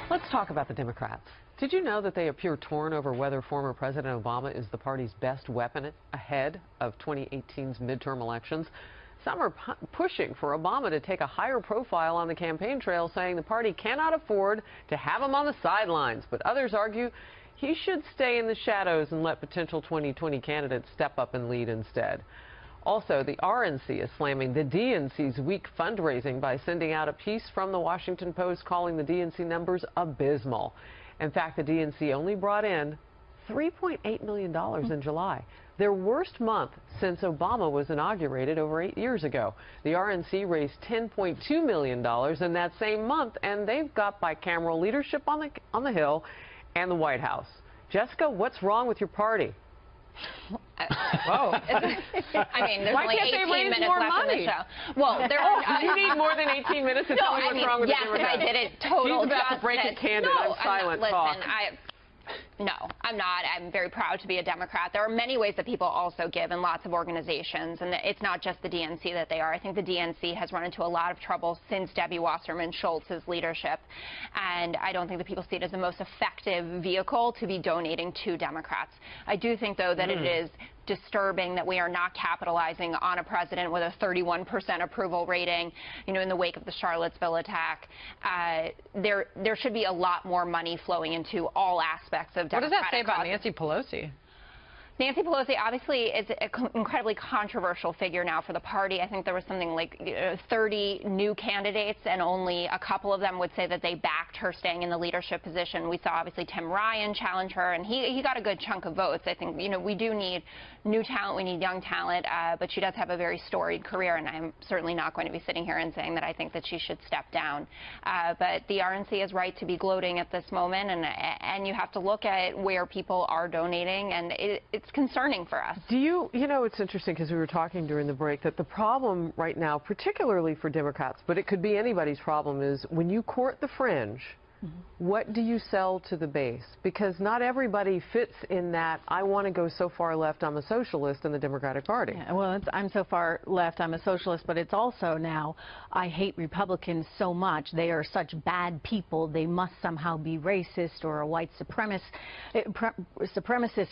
Let's talk about the Democrats. Did you know that they appear torn over whether former President Obama is the party's best weapon ahead of 2018's midterm elections? Some are pushing for Obama to take a higher profile on the campaign trail, saying the party cannot afford to have him on the sidelines. But others argue he should stay in the shadows and let potential 2020 candidates step up and lead instead. Also, the RNC is slamming the DNC's weak fundraising by sending out a piece from the Washington Post calling the DNC numbers abysmal. In fact, the DNC only brought in $3.8 million in July, their worst month since Obama was inaugurated over 8 years ago. The RNC raised $10.2 million in that same month, and they've got bicameral leadership on the Hill and the White House. Jessica, what's wrong with your party? Whoa. I mean, there's Why only can't 18 they raise minutes more left money? in the show. Well, there are. You need more than 18 minutes to tell me what's wrong with yes, the Democrats. I did it total She's about justice. to break a candid. No, I'm silent. Listen, Talk. No, I'm not. I'm very proud to be a Democrat. There are many ways that people also give in lots of organizations, and it's not just the DNC that they are. I think the DNC has run into a lot of trouble since Debbie Wasserman Schultz's leadership, and I don't think that people see it as the most effective vehicle to be donating to Democrats. I do think, though, that it is disturbing that we are not capitalizing on a president with a 31% approval rating, you know, in the wake of the Charlottesville attack. There should be a lot more money flowing into all aspects of Democratic What does that say about causes. Nancy Pelosi? Nancy Pelosi obviously is an incredibly controversial figure now for the party. I think there was something like 30 new candidates, and only a couple of them would say that they backed her staying in the leadership position. We saw obviously Tim Ryan challenge her, and he got a good chunk of votes. I think, you know, we do need new talent, we need young talent, but she does have a very storied career, and I'm certainly not going to be sitting here and saying that I think that she should step down. But the RNC is right to be gloating at this moment, and you have to look at where people are donating, and it's concerning for us. You know, it's interesting because we were talking during the break that the problem right now, particularly for Democrats, but it could be anybody's problem, is when you court the fringe, what do you sell to the base? Because not everybody fits in that, I want to go so far left, I'm a socialist in the Democratic Party. Yeah, well, I'm so far left, I'm a socialist, but it's also now, I hate Republicans so much. They are such bad people. They must somehow be racist or a white supremacist.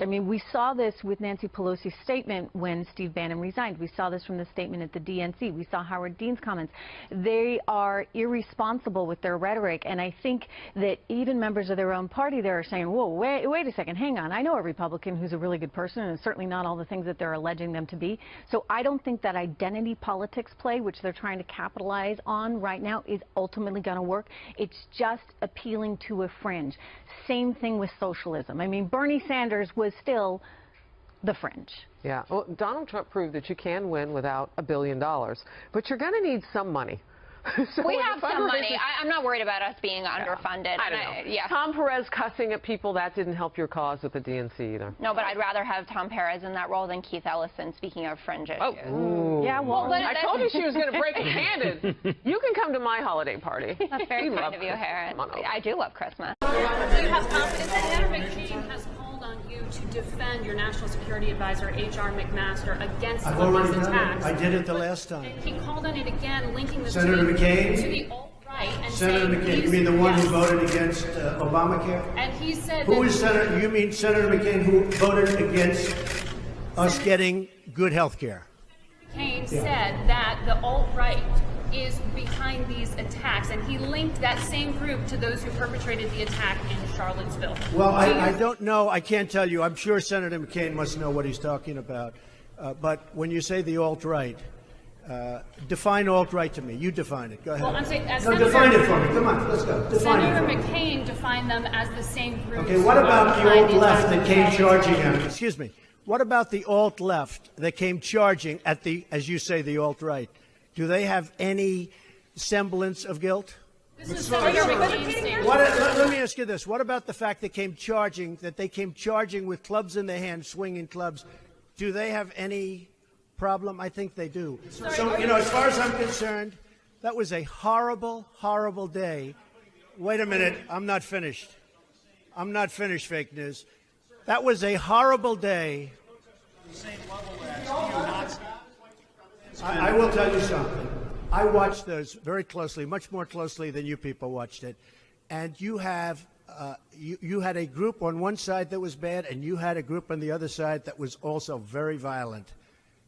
I mean, we saw this with Nancy Pelosi's statement when Steve Bannon resigned. We saw this from the statement at the DNC. We saw Howard Dean's comments. They are irresponsible with their rhetoric, and I think that even members of their own party there are saying, whoa, wait a second, hang on. I know a Republican who's a really good person, and certainly not all the things that they're alleging them to be. So I don't think that identity politics play, which they're trying to capitalize on right now, is ultimately going to work. It's just appealing to a fringe. Same thing with socialism. I mean, Bernie Sanders was still the fringe. Yeah. Well, Donald Trump proved that you can win without $1 billion, but you're going to need some money. So we have some money. I'm not worried about us being underfunded. I don't know. Yeah. Tom Perez cussing at people, that didn't help your cause with the DNC either. No, but I'd rather have Tom Perez in that role than Keith Ellison, speaking of fringe issues. Oh. Yeah, well, I told you she was going to break a candid. You can come to my holiday party. That's very kind of you, Harris. I do love Christmas. Do you have confidence that Senator McCain has called on you to defend your National Security Advisor, H.R. McMaster, against I've some of already these done attacks? it. I did it the last time. And he called on it again, linking the Senator tweet McCain? to the alt-right and Senator saying McCain, you mean the one who voted against Obamacare? And he said Who that is Senator? You mean Senator McCain who voted against us getting good health care? McCain said that the alt-right is behind these attacks, and he linked that same group to those who perpetrated the attack in Charlottesville. Well, I don't know. I can't tell you. I'm sure Senator McCain must know what he's talking about. But when you say the alt-right, define alt-right to me. You define it. Go ahead. Well, I'm saying, define it for me. Come on, let's go. Define Senator it for me. McCain defined them as the same group. Okay, what about the alt-left that came charging at him? Excuse me. What about the alt-left that came charging at the, as you say, the alt-right? Do they have any semblance of guilt? This is Senator McCain's statement. Let me ask you this. What about the fact that they came charging with clubs in their hands, swinging clubs? Do they have any problem? I think they do. So, you know, as far as I'm concerned, that was a horrible, horrible day. Wait a minute. I'm not finished. I'm not finished, fake news. That was a horrible day. I will tell you something. I watched those very closely, much more closely than you people watched it. and you have you had a group on one side that was bad, and you had a group on the other side that was also very violent.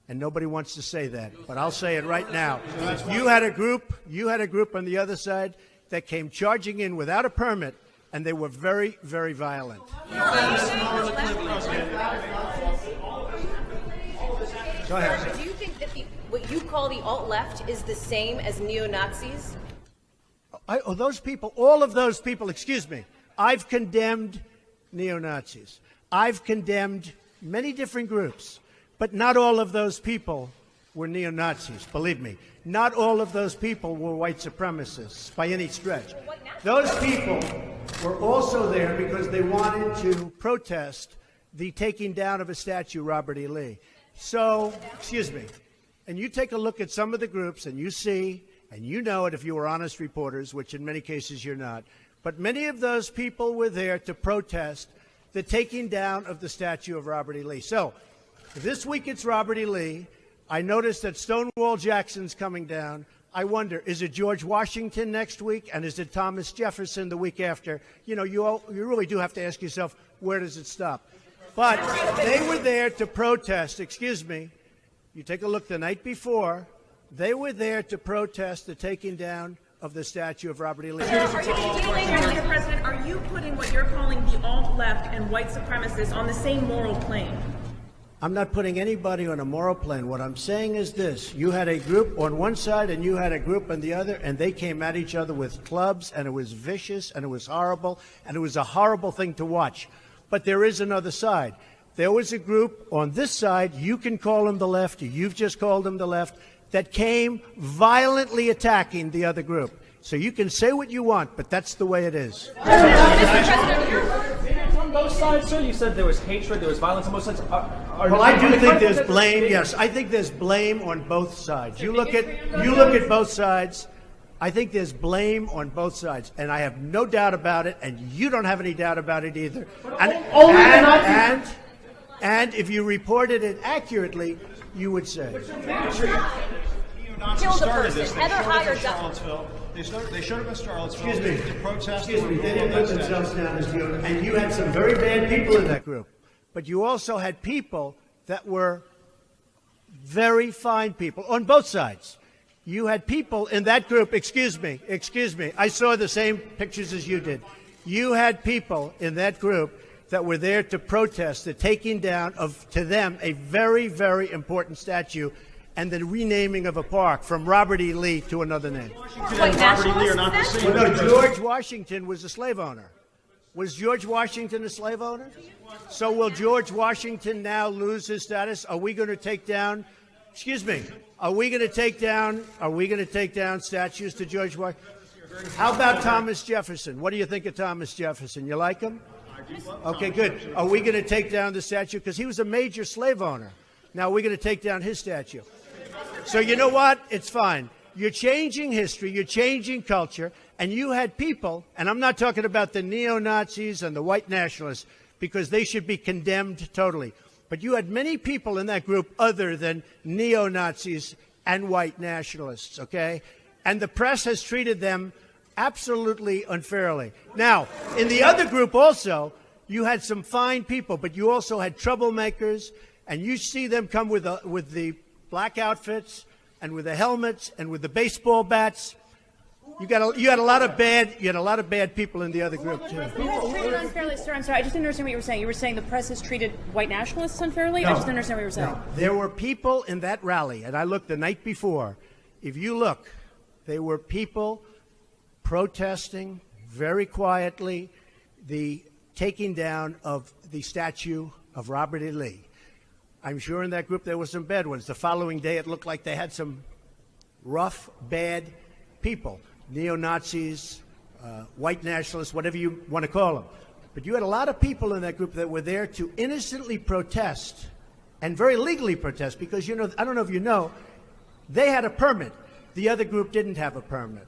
And nobody wants to say that, but I'll say it right now. You had a group on the other side that came charging in without a permit, and they were very, very violent. Go ahead. Do you think that what you call the alt-left is the same as neo-Nazis? Those people, all of those people, excuse me, I've condemned neo-Nazis. I've condemned many different groups, but not all of those people were neo-Nazis, believe me. Not all of those people were white supremacists by any stretch. Those people were also there because they wanted to protest the taking down of a statue, Robert E. Lee. So, excuse me, and you take a look at some of the groups and you see, and you know it if you were honest reporters, which in many cases you're not, but many of those people were there to protest the taking down of the statue of Robert E. Lee. So, this week it's Robert E. Lee. I noticed that Stonewall Jackson's coming down. I wonder, is it George Washington next week, and is it Thomas Jefferson the week after? You know, you really do have to ask yourself, where does it stop? But they were there to protest, excuse me, you take a look the night before, they were there to protest the taking down of the statue of Robert E. Lee. Mr. President, are you putting what you're calling the alt-left and white supremacists on the same moral plane? I'm not putting anybody on a moral plane. What I'm saying is this. You had a group on one side and you had a group on the other, and they came at each other with clubs, and it was vicious, and it was horrible, and it was a horrible thing to watch. But there is another side. There was a group on this side, you can call them the left, you've just called them the left, that came violently attacking the other group. So you can say what you want, but that's the way it is. On both sides, sir, you said there was hatred, there was violence on both sides. Well, I do think there's blame. Yes, I think there's blame on both sides. You look at both sides. I think there's blame on both sides, and I have no doubt about it, and you don't have any doubt about it either. And if you reported it accurately, you would say. Killed the person. Heather hired Charlottesville. They showed up in Charlottesville to protest. Excuse me. They didn't put themselves down as you. And you had some very bad people in that group. But you also had people that were very fine people on both sides. You had people in that group, excuse me, I saw the same pictures as you did. You had people in that group that were there to protest the taking down of, to them, a very, very important statue and the renaming of a park from Robert E. Lee to another name. Robert E. Lee are not the same. Well, no, George Washington was a slave owner. Was George Washington a slave owner? So will George Washington now lose his status? Are we going to take down, excuse me, are we going to take down statues to George Washington? How about Thomas Jefferson? What do you think of Thomas Jefferson? You like him? Okay, good. Are we going to take down the statue? Because he was a major slave owner. Now we're going to take down his statue. So you know what? It's fine. You're changing history. You're changing culture. And you had people, and I'm not talking about the neo-Nazis and the white nationalists, because they should be condemned totally. But you had many people in that group other than neo-Nazis and white nationalists, okay? And the press has treated them absolutely unfairly. Now, in the other group also, you had some fine people, but you also had troublemakers, and you see them come with the black outfits and with the helmets and with the baseball bats. You had a lot of bad people in the other group too. Treated unfairly, sir. I'm sorry, I just didn't understand what you were saying. You were saying the press has treated white nationalists unfairly? No. I just didn't understand what you were saying. No. There were people in that rally, and I looked the night before. If you look, there were people protesting very quietly the taking down of the statue of Robert E. Lee. I'm sure in that group there were some bad ones. The following day it looked like they had some rough, bad people. Neo-Nazis, white nationalists, whatever you want to call them. But you had a lot of people in that group that were there to innocently protest, and very legally protest, because, you know, I don't know if you know, they had a permit. The other group didn't have a permit.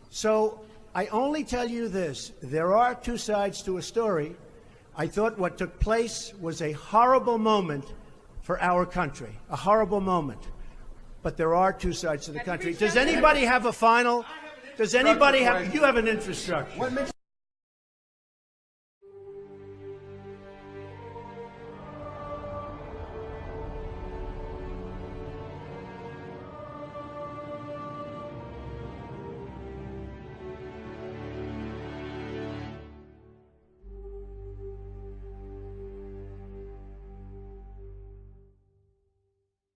So I only tell you this. There are two sides to a story. I thought what took place was a horrible moment for our country, a horrible moment. But there are two sides to the country. Does anybody have a final? Does anybody have? You have an infrastructure.